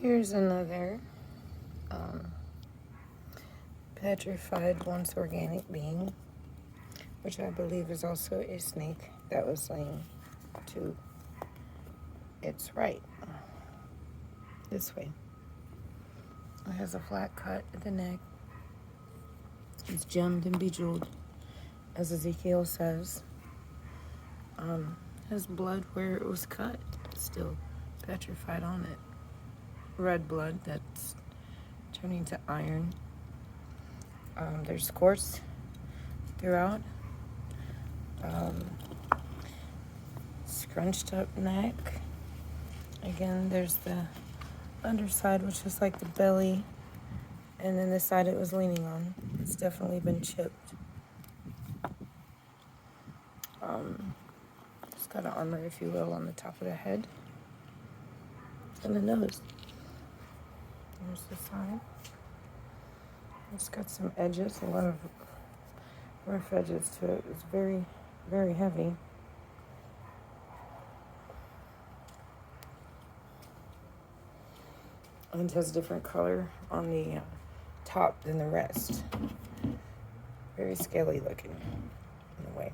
Here's another um, petrified once organic being, which I believe is also a snake that was laying to its right, this way. It has a flat cut at the neck. It's gemmed and bejeweled, as Ezekiel says. Has blood where it was cut, still petrified on it. Red blood that's turning to iron. There's quartz throughout. Scrunched up neck. Again, there's the underside, which is like the belly, and then the side it was leaning on. It's definitely been chipped. It's got an armor, if you will, on the top of the head and the nose. There's the side. It's got some edges, a lot of rough edges to it. It's very, very heavy. And has a different color on the top than the rest. Very scaly looking in a way.